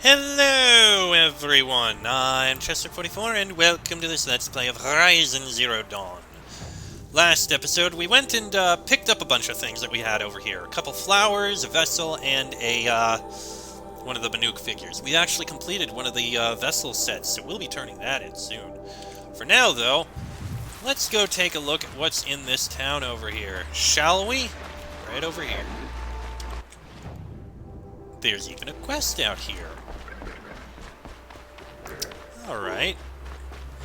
Hello everyone, I'm Chester44 and welcome to this Let's Play of Horizon Zero Dawn. Last episode we went and picked up a bunch of things that we had over here. A couple flowers, a vessel, and one of the Banuk figures. We actually completed one of the vessel sets, so we'll be turning that in soon. For now though, let's go take a look at what's in this town over here, shall we? Right over here. There's even a quest out here. Alright.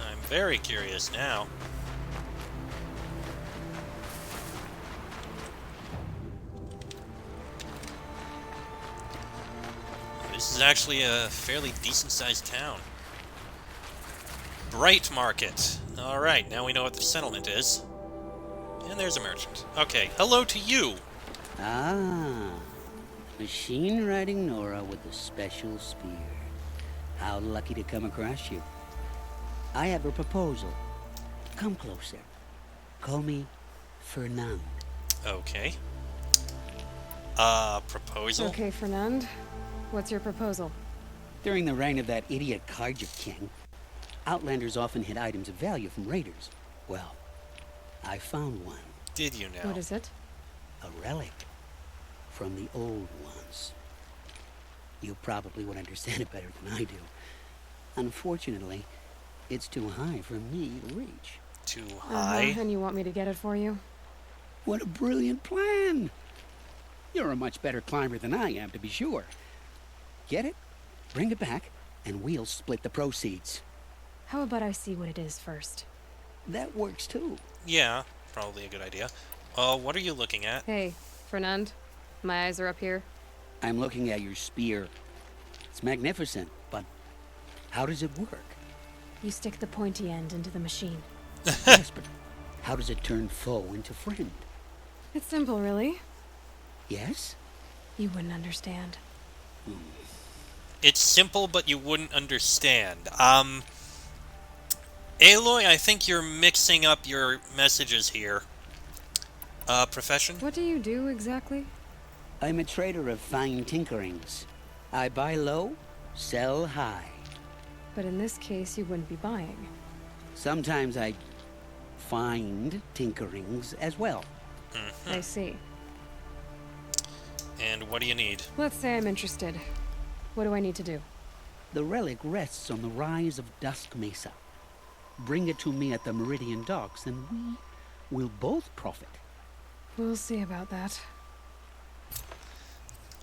I'm very curious now. This is actually a fairly decent-sized town. Brightmarket. Alright, now we know what the settlement is. And there's a merchant. Okay, hello to you! Ah, machine-riding Nora with a special spear. How lucky to come across you. I have a proposal. Come closer. Call me Fernand. Okay. Proposal? Okay, Fernand. What's your proposal? During the reign of that idiot Kharjiv king, outlanders often hid items of value from raiders. Well, I found one. Did you know? What is it? A relic from the old ones. You probably would understand it better than I do. Unfortunately, it's too high for me to reach. Too high? And you want me to get it for you? What a brilliant plan! You're a much better climber than I am, to be sure. Get it, bring it back, and we'll split the proceeds. How about I see what it is first? That works too. Yeah, probably a good idea. What are you looking at? Hey, Fernand. My eyes are up here. I'm looking at your spear. It's magnificent, but how does it work? You stick the pointy end into the machine. Yes, but how does it turn foe into friend? It's simple, really. Yes? You wouldn't understand. It's simple, but you wouldn't understand. Aloy, I think you're mixing up your messages here. Profession? What do you do, exactly? I'm a trader of fine tinkerings. I buy low, sell high. But in this case, you wouldn't be buying. Sometimes I find tinkerings as well. I see. And what do you need? Let's say I'm interested. What do I need to do? The relic rests on the rise of Dusk Mesa. Bring it to me at the Meridian Docks, and we will both profit. We'll see about that.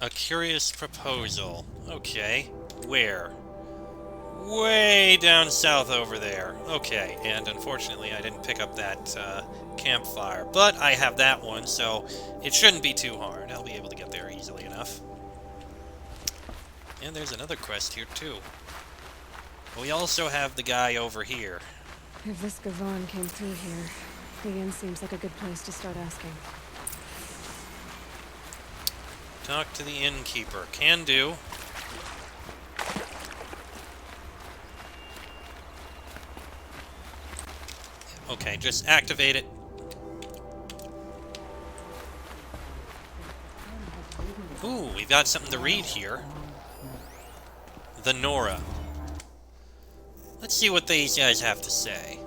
A curious proposal. Okay. Where? Way down south over there. Okay, and unfortunately I didn't pick up that campfire. But I have that one, so it shouldn't be too hard. I'll be able to get there easily enough. And there's another quest here, too. We also have the guy over here. If this Gavon came through here, the inn seems like a good place to start asking. Talk to the innkeeper. Can do. Okay, just activate it. Ooh, we've got something to read here. The Nora. Let's see what these guys have to say.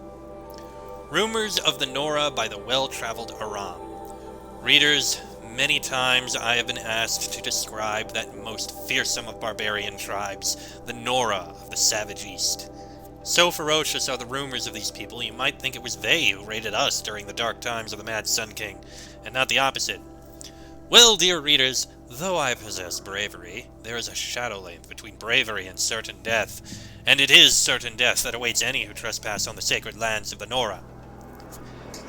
Rumors of the Nora by the well-traveled Aram. Readers, many times I have been asked to describe that most fearsome of barbarian tribes, the Nora of the Savage East. So ferocious are the rumors of these people, you might think it was they who raided us during the dark times of the Mad Sun King, and not the opposite. Well, dear readers, though I possess bravery, there is a shadow length between bravery and certain death, and it is certain death that awaits any who trespass on the sacred lands of the Nora.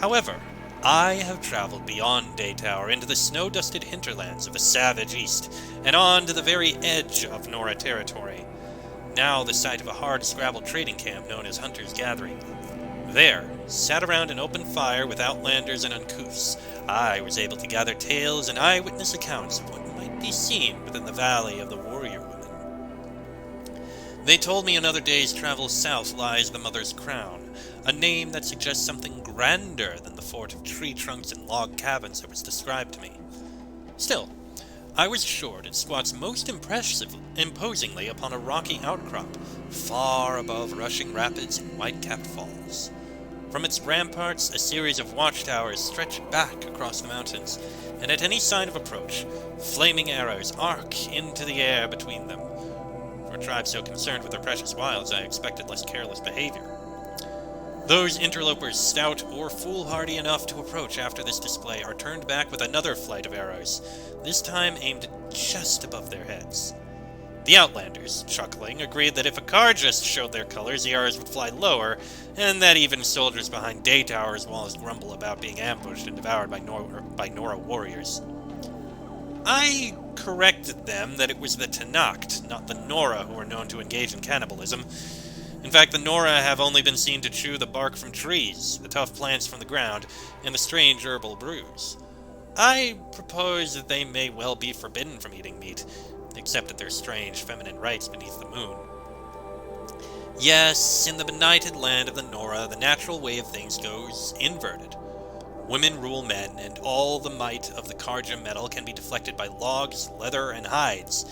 However, I have traveled beyond Daytower into the snow-dusted hinterlands of the Savage East, and on to the very edge of Nora territory, now the site of a hard-scrabble trading camp known as Hunter's Gathering. There, sat around an open fire with outlanders and uncouths, I was able to gather tales and eyewitness accounts of what might be seen within the Valley of the Warrior Women. They told me another day's travel south lies the Mother's Crown, a name that suggests something grander than the fort of tree trunks and log cabins that was described to me. Still, I was assured it squats most imposingly upon a rocky outcrop, far above rushing rapids and white-capped falls. From its ramparts, a series of watchtowers stretched back across the mountains, and at any sign of approach, flaming arrows arc into the air between them. For a tribe so concerned with their precious wilds, I expected less careless behavior. Those interlopers, stout or foolhardy enough to approach after this display, are turned back with another flight of arrows, this time aimed just above their heads. The Outlanders, chuckling, agreed that if a car just showed their colors, the arrows would fly lower, and that even soldiers behind day towers' walls grumble about being ambushed and devoured by Nora warriors. I corrected them that it was the Tenakth, not the Nora, who are known to engage in cannibalism. In fact, the Nora have only been seen to chew the bark from trees, the tough plants from the ground, and the strange herbal brews. I propose that they may well be forbidden from eating meat, except at their strange feminine rites beneath the moon. Yes, in the benighted land of the Nora, the natural way of things goes inverted. Women rule men, and all the might of the Karja metal can be deflected by logs, leather, and hides.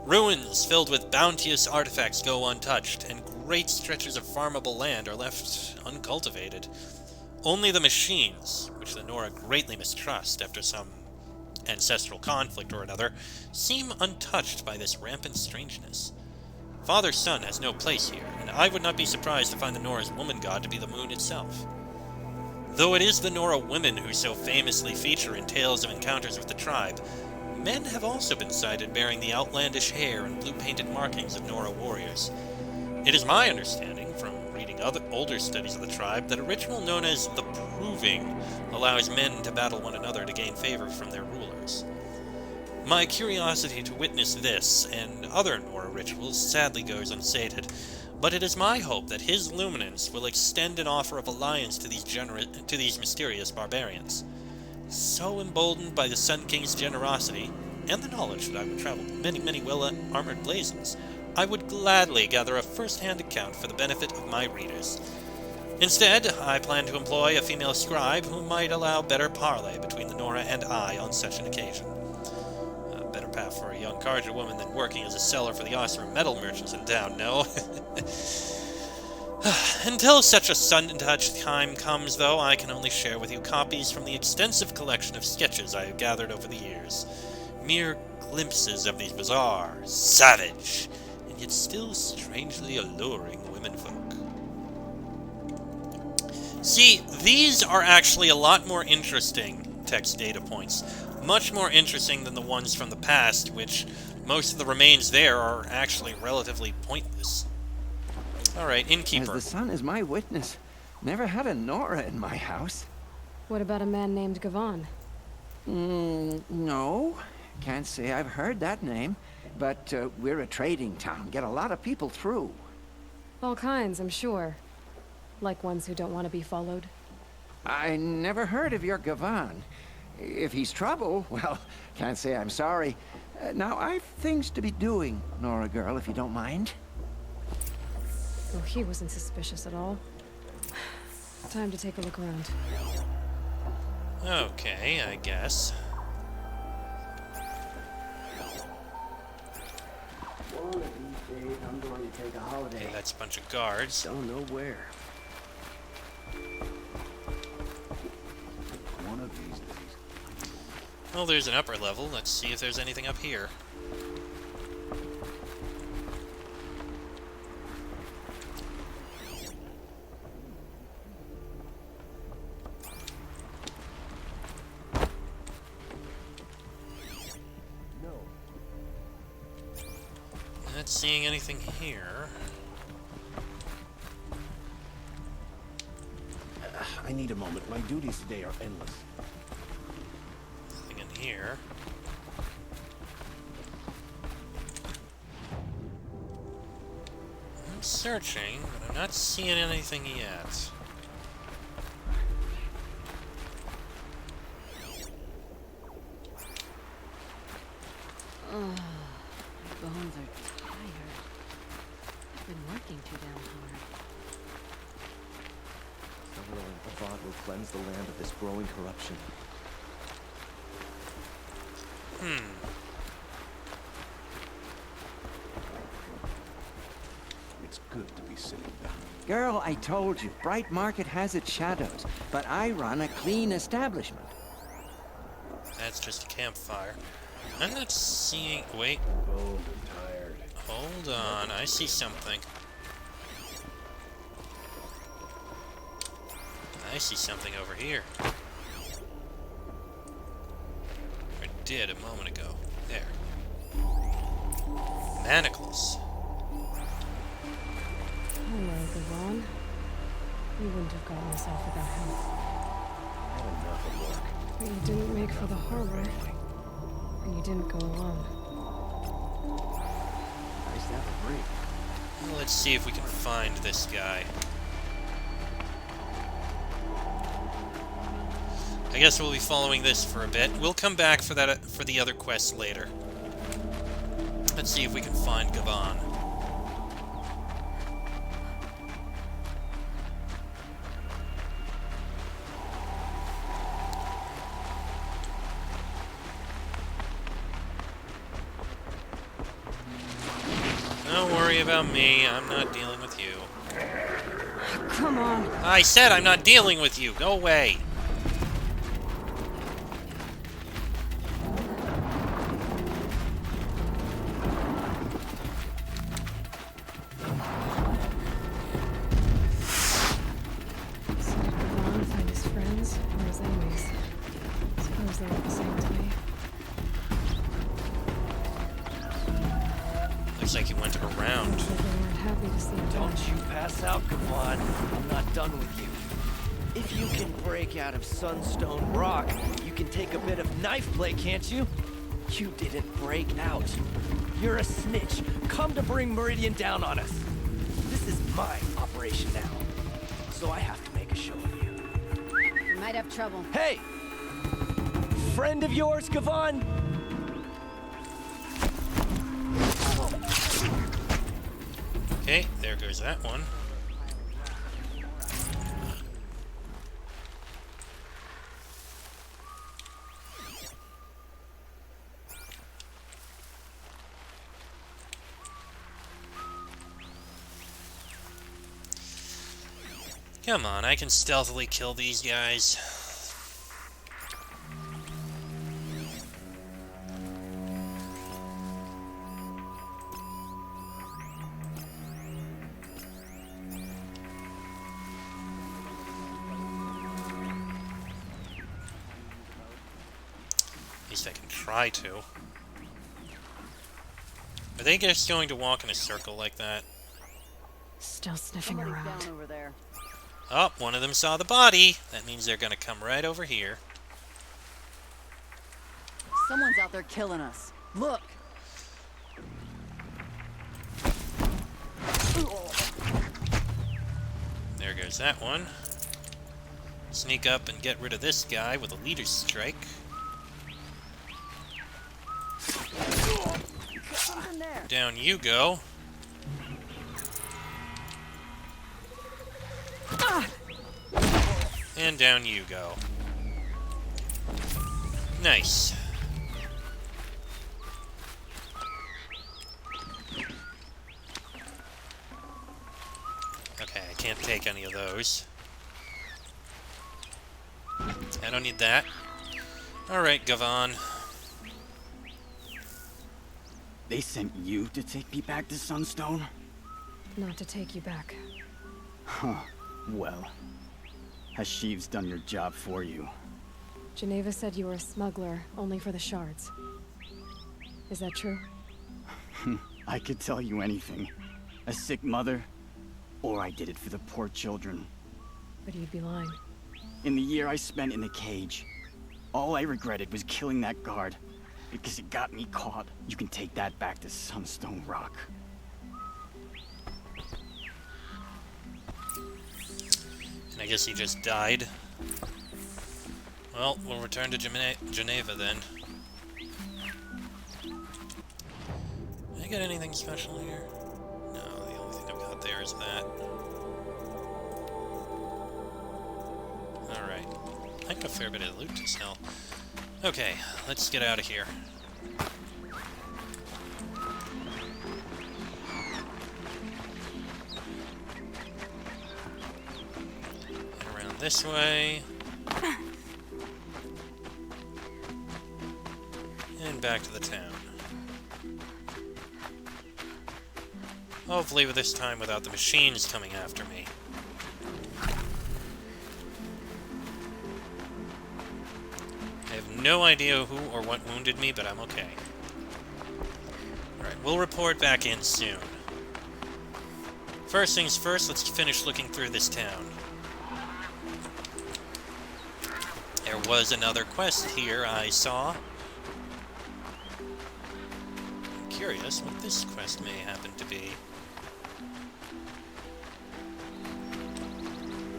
Ruins filled with bounteous artifacts go untouched, and great stretches of farmable land are left uncultivated. Only the machines, which the Nora greatly mistrust after some ancestral conflict or another, seem untouched by this rampant strangeness. Father-son has no place here, and I would not be surprised to find the Nora's woman god to be the moon itself. Though it is the Nora women who so famously feature in tales of encounters with the tribe, men have also been sighted bearing the outlandish hair and blue-painted markings of Nora warriors. It is my understanding, from reading older studies of the tribe, that a ritual known as the Proving allows men to battle one another to gain favor from their rulers. My curiosity to witness this and other Nora rituals sadly goes unsated, but it is my hope that His Luminance will extend an offer of alliance to these mysterious barbarians. So emboldened by the Sun King's generosity, and the knowledge that I would travel many, many well-armored blazons, I would gladly gather a first-hand account for the benefit of my readers. Instead, I plan to employ a female scribe who might allow better parley between the Nora and I on such an occasion. A better path for a young Karja woman than working as a seller for the Osram metal merchants in town, no? Until such a sun-touched time comes, though, I can only share with you copies from the extensive collection of sketches I have gathered over the years. Mere glimpses of these bizarre, savage, and yet still strangely alluring womenfolk. See, these are actually a lot more interesting text data points. Much more interesting than the ones from the past, which most of the remains there are actually relatively pointless. Alright, innkeeper. As the sun is my witness, never had a Nora in my house. What about a man named Gavon? No. Can't say I've heard that name. But we're a trading town. Get a lot of people through. All kinds, I'm sure. Like ones who don't want to be followed. I never heard of your Gavon. If he's trouble, well, can't say I'm sorry. Now, I've things to be doing, Nora girl, if you don't mind. Oh, he wasn't suspicious at all. Time to take a look around. Okay, I guess. One of these days, I'm going to take a holiday. Okay, that's a bunch of guards. Don't know where. One of these days. Well, there's an upper level. Let's see if there's anything up here. Not seeing anything here. I need a moment. My duties today are endless. Nothing in here. I'm searching, but I'm not seeing anything yet. Oh, my bones are tired. I've been working too damn hard. Several Avad will cleanse the land of this growing corruption. good to be sitting down. Girl, I told you, Brightmarket has its shadows, but I run a clean establishment. That's just a campfire. I'm not seeing... Wait. Old and tired. Hold on. I see something. I see something over here. I did a moment ago. There. Manacles. Hello, Gavon. You wouldn't have gotten this off without help. Had enough of work. But you didn't make for the harbor. And you didn't go alone. Nice to have a break. Well, let's see if we can find this guy. I guess we'll be following this for a bit. We'll come back for that for the other quests later. Let's see if we can find Gavon. Don't worry about me. I'm not dealing with you. Come on! I said I'm not dealing with you. Go away. So did Gavon find his friends or his enemies? Suppose they're all the same to me. Looks like he went around. Looks like they weren't happy to see him die. Don't you pass out, Gavon. I'm not done with you. If you can break out of Sunstone Rock, you can take a bit of knife play, can't you? You didn't break out. You're a snitch. Come to bring Meridian down on us. This is my operation now. So I have to make a show of you. We might have trouble. Hey! Friend of yours, Gavon? Okay, there goes that one. Come on, I can stealthily kill these guys. At least I can try to. Are they just going to walk in a circle like that? Still sniffing around. over there. Oh, one of them saw the body. That means they're gonna come right over here. Someone's out there killing us. Look! There goes that one. Sneak up and get rid of this guy with a leader's strike. Down you go. And down you go. Nice. Okay, I can't take any of those. I don't need that. Alright, Gavon. They sent you to take me back to Sunstone? Not to take you back. Huh. Well, has Sheeves done your job for you? Geneva said you were a smuggler, only for the shards. Is that true? I could tell you anything. A sick mother, or I did it for the poor children. But you'd be lying. In the year I spent in the cage, all I regretted was killing that guard, because it got me caught. You can take that back to Sunstone Rock. And I guess he just died. Well, we'll return to Geneva then. Did I get anything special here? No, the only thing I've got there is that. Alright. I got a fair bit of loot to sell. Okay, let's get out of here. this way. And back to the town. Hopefully with this time without the machines coming after me. I have no idea who or what wounded me, but I'm okay. Alright, we'll report back in soon. First things first, let's finish looking through this town. There was another quest here I saw. I'm curious what this quest may happen to be.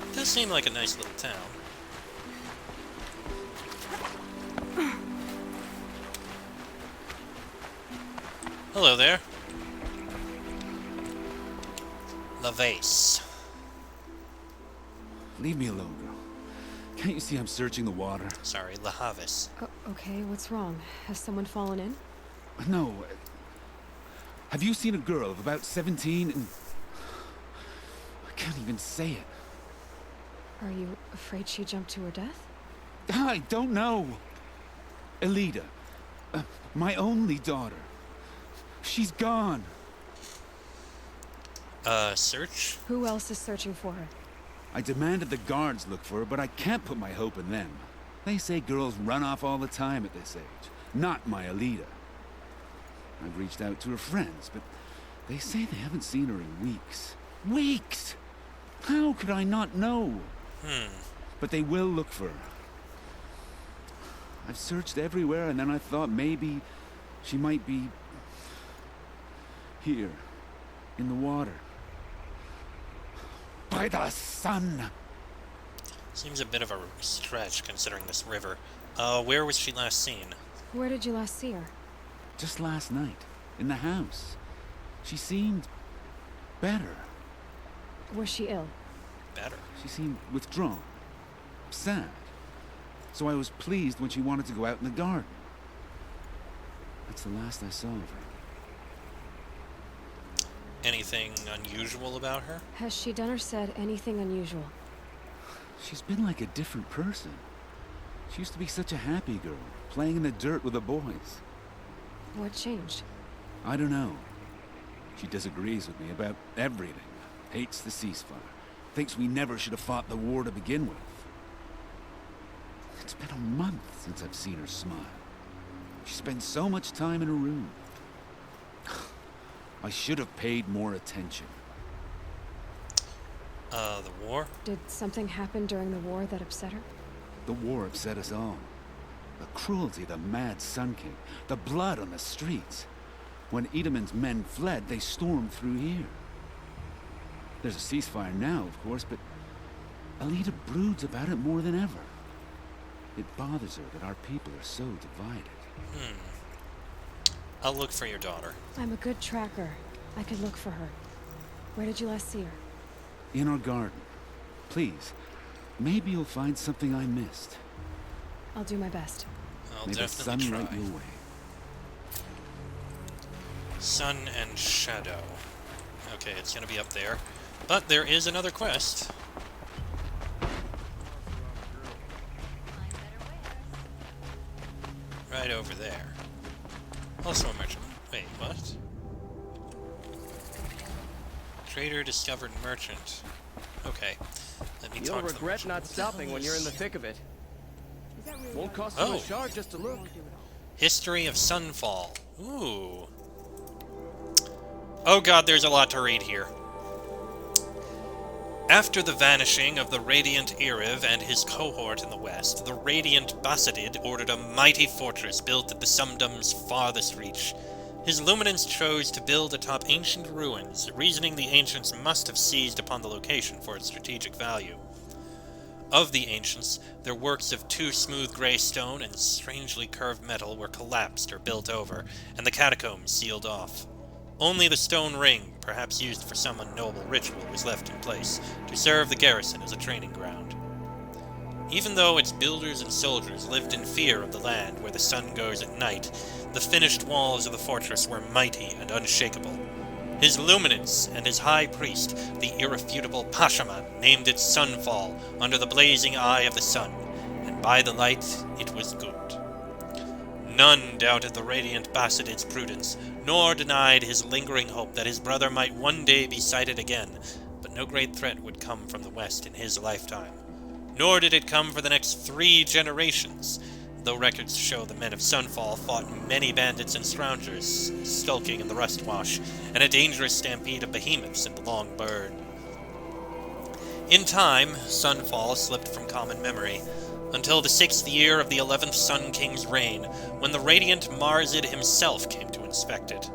It does seem like a nice little town. Hello there. La vase. Leave me alone, girl. Can't you see I'm searching the water? Sorry, La Havis. Okay, what's wrong? Has someone fallen in? No. Have you seen a girl of about 17 and... I can't even say it. Are you afraid she jumped to her death? I don't know. Elida. My only daughter. She's gone. Search? Who else is searching for her? I demanded the guards look for her, but I can't put my hope in them. They say girls run off all the time at this age. Not my Elida. I've reached out to her friends, but they say they haven't seen her in weeks. Weeks! How could I not know? But they will look for her. I've searched everywhere, and then I thought maybe she might be... here, in the water. By the sun! Seems a bit of a stretch, considering this river. Where was she last seen? Where did you last see her? Just last night, in the house. She seemed... better. Was she ill? Better. She seemed withdrawn. Sad. So I was pleased when she wanted to go out in the garden. That's the last I saw of her. Anything unusual about her? Has she done or said anything unusual? She's been like a different person. She used to be such a happy girl, playing in the dirt with the boys. What changed? I don't know. She disagrees with me about everything. Hates the ceasefire. Thinks we never should have fought the war to begin with. It's been a month since I've seen her smile. She spends so much time in her room. I should have paid more attention. The war? Did something happen during the war that upset her? The war upset us all. The cruelty of the mad Sun King. The blood on the streets. When Edamon's men fled, they stormed through here. There's a ceasefire now, of course, but Elida broods about it more than ever. It bothers her that our people are so divided. I'll look for your daughter. I'm a good tracker. I could look for her. Where did you last see her? In our garden. Please, maybe you'll find something I missed. I'll do my best. I'll May the sun definitely light try. your way. Sun and Shadow. Okay, it's gonna be up there. But there is another quest. Right over there. Also a merchant. Wait, what? Trader discovered merchant. Okay. Let me You'll talk to the regret merchant. not What the hell stopping when you're in the is- thick of it. Won't cost you Oh. a shard just to look. History of Sunfall. Ooh. Oh god, there's a lot to read here. After the vanishing of the Radiant Iriv and his cohort in the west, the Radiant Basadid ordered a mighty fortress built at the Sumdum's farthest reach. His luminance chose to build atop ancient ruins, reasoning the ancients must have seized upon the location for its strategic value. Of the ancients, their works of too smooth grey stone and strangely curved metal were collapsed or built over, and the catacombs sealed off. Only the stone ring, perhaps used for some unknowable ritual, was left in place, to serve the garrison as a training ground. Even though its builders and soldiers lived in fear of the land where the sun goes at night, the finished walls of the fortress were mighty and unshakable. His luminance and his high priest, the irrefutable Pashaman, named it Sunfall, under the blazing eye of the sun, and by the light it was good. None doubted the radiant Bassadid's prudence, nor denied his lingering hope that his brother might one day be sighted again, but no great threat would come from the west in his lifetime. Nor did it come for the next 3 generations, though records show the men of Sunfall fought many bandits and scroungers skulking in the Rustwash, and a dangerous stampede of behemoths in the Long Burn. In time, Sunfall slipped from common memory, until the 6th year of the 11th Sun King's reign, when the radiant Marzid himself came to inspect it.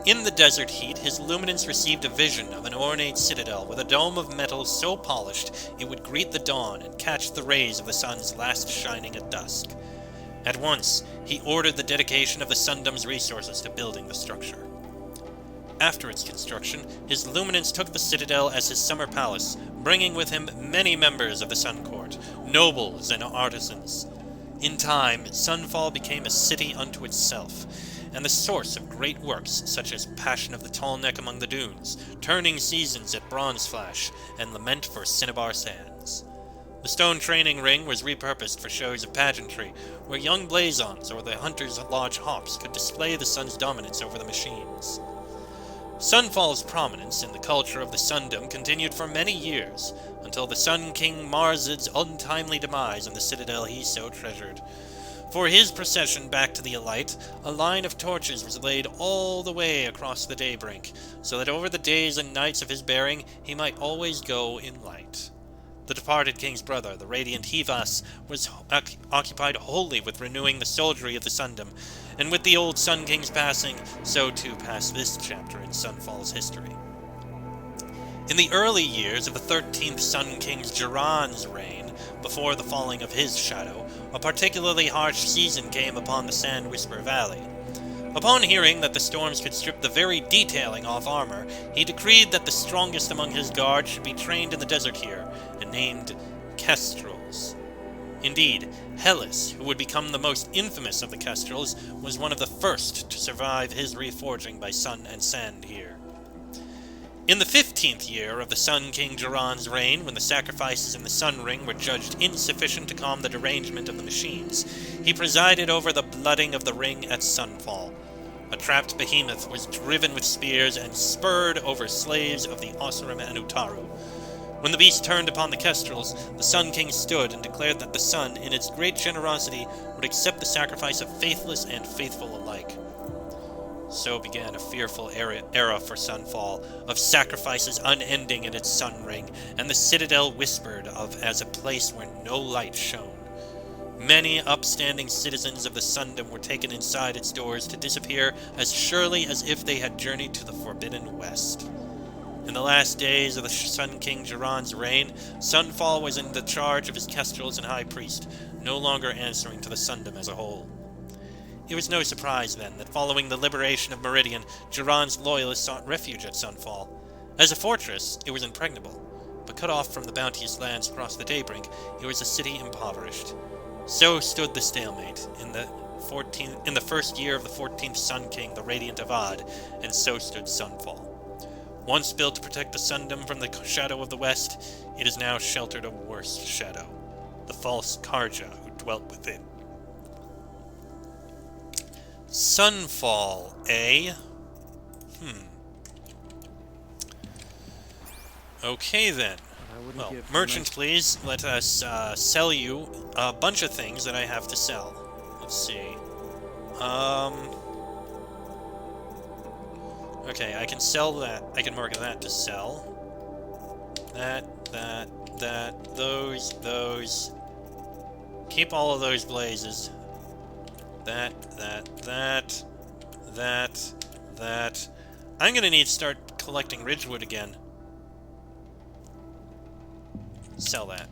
In the desert heat, his luminance received a vision of an ornate citadel with a dome of metal so polished it would greet the dawn and catch the rays of the sun's last shining at dusk. At once, he ordered the dedication of the Sundom's resources to building the structure. After its construction, his luminance took the citadel as his summer palace, bringing with him many members of the Sun Court, nobles and artisans. In time, Sunfall became a city unto itself, and the source of great works such as Passion of the Tall Neck Among the Dunes, Turning Seasons at Bronze Flash, and Lament for Cinnabar Sands. The stone training ring was repurposed for shows of pageantry, where young blazons or the Hunter's Lodge hops could display the sun's dominance over the machines. Sunfall's prominence in the culture of the Sundom continued for many years, until the Sun King Marzid's untimely demise in the citadel he so treasured. For his procession back to the Elite, a line of torches was laid all the way across the daybrink, so that over the days and nights of his bearing he might always go in light. The departed king's brother, the radiant Hivas, was occupied wholly with renewing the soldiery of the Sundom, and with the old Sun King's passing, so too passed this chapter in Sunfall's history. In the early years of the 13th Sun King's Jiran's reign, before the falling of his shadow, a particularly harsh season came upon the Sand Whisper Valley. Upon hearing that the storms could strip the very detailing off armor, he decreed that the strongest among his guard should be trained in the desert here, and named Kestrels. Indeed, Hellas, who would become the most infamous of the Kestrels, was one of the first to survive his reforging by sun and sand here. In the 15th year of the Sun King Jiran's reign, when the sacrifices in the Sun Ring were judged insufficient to calm the derangement of the machines, he presided over the blooding of the ring at Sunfall. A trapped behemoth was driven with spears and spurred over slaves of the Osirim and Utaru. When the beast turned upon the Kestrels, the Sun King stood and declared that the sun, in its great generosity, would accept the sacrifice of faithless and faithful alike. So began a fearful era for Sunfall, of sacrifices unending in its sun ring, and the citadel whispered of as a place where no light shone. Many upstanding citizens of the Sundom were taken inside its doors to disappear as surely as if they had journeyed to the Forbidden West. In the last days of the Sun King Jiran's reign, Sunfall was in the charge of his Kestrels and High Priest, no longer answering to the Sundom as a whole. It was no surprise, then, that following the liberation of Meridian, Jiran's loyalists sought refuge at Sunfall. As a fortress, it was impregnable, but cut off from the bounteous lands across the Daybrink, it was a city impoverished. So stood the stalemate in the first year of the 14th Sun King, the Radiant Avad, and so stood Sunfall. Once built to protect the Sundom from the shadow of the West, it is now sheltered a worse shadow, the false Karja who dwelt within. Sunfall, eh? Okay then. Well, merchant, please, let us sell you a bunch of things that I have to sell. Let's see. Okay, I can sell that. I can mark that to sell. Those. Keep all of those blazes. That. I'm gonna need to start collecting Ridgewood again. Sell that.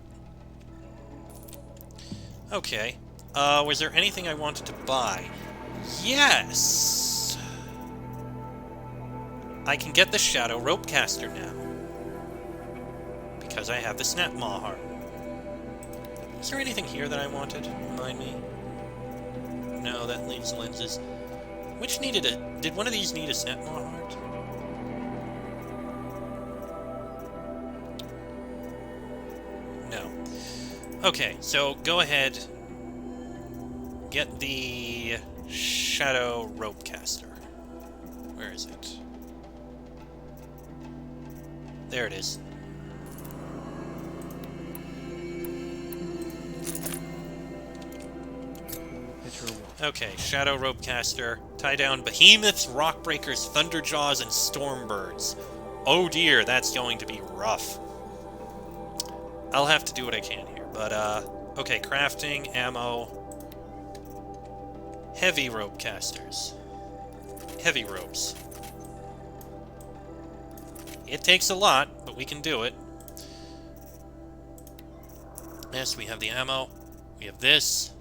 Okay. Was there anything I wanted to buy? Yes! I can get the Shadow Ropecaster now. Because I have the Snap Maw Heart. Is there anything here that I wanted? Remind me. No, that leaves lenses. Which needed a... Did one of these need a Snap Maw Heart? Okay, so go ahead. Get the Shadow Rope Caster. Where is it? There it is. Okay, Shadow Rope Caster. Tie down Behemoths, Rockbreakers, Thunderjaws, and Stormbirds. Oh dear, that's going to be rough. I'll have to do what I can here, but, okay, crafting, ammo, heavy rope casters. Heavy ropes. It takes a lot, but we can do it. Yes, we have the ammo. We have this.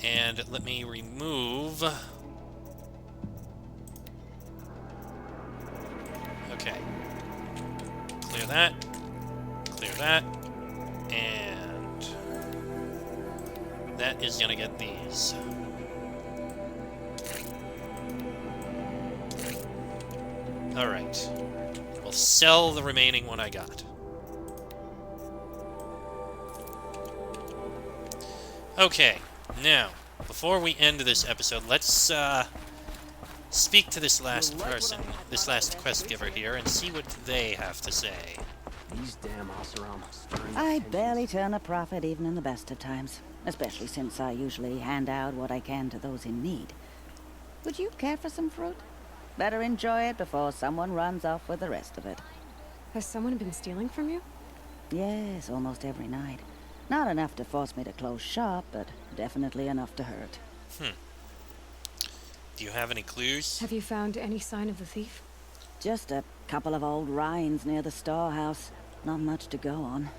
And let me remove... Okay. Clear that. Clear that. And... that is gonna get these. Alright. We'll sell the remaining one I got. Okay, now, before we end this episode, let's speak to this last person, this last quest giver here, and see what they have to say. These damn Osiramos. I barely turn a profit even in the best of times, especially since I usually hand out what I can to those in need. Would you care for some fruit? Better enjoy it before someone runs off with the rest of it. Has someone been stealing from you? Yes, almost every night. Not enough to force me to close shop, but definitely enough to hurt. Do you have any clues? Have you found any sign of the thief? Just a couple of old rinds near the storehouse. Not much to go on.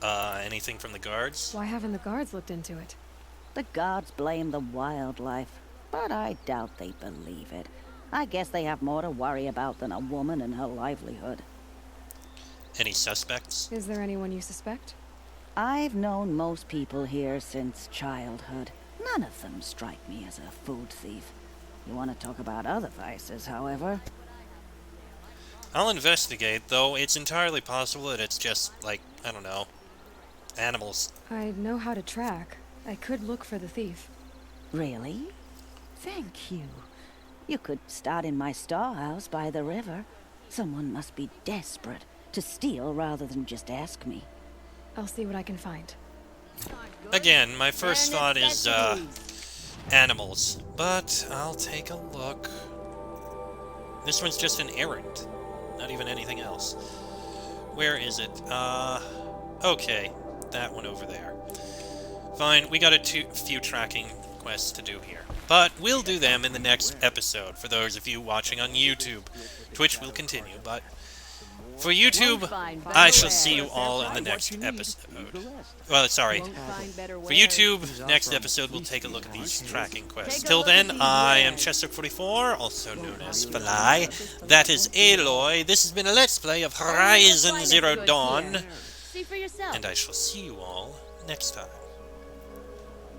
Anything from the guards? Why haven't the guards looked into it? The guards blame the wildlife, but I doubt they believe it. I guess they have more to worry about than a woman and her livelihood. Any suspects? Is there anyone you suspect? I've known most people here since childhood. None of them strike me as a food thief. You want to talk about other vices, however? I'll investigate, though it's entirely possible that it's just, like, I don't know, animals. I know how to track. I could look for the thief. Really? Thank you. You could start in my storehouse by the river. Someone must be desperate to steal rather than just ask me. I'll see what I can find. Again, my first thought is, animals. But I'll take a look. This one's just an errand. Not even anything else. Where is it? Okay. That one over there. Fine, we got a few tracking quests to do here. But we'll do them in the next episode, for those of you watching on YouTube. Twitch will continue, but for YouTube, I shall see you all in the next episode. Well, sorry. For YouTube, next episode we'll take a look at these tracking quests. Till then, I am Chester44, also known as Fly. That is Aloy. This has been a Let's Play of Horizon Zero Dawn. And I shall see you all next time.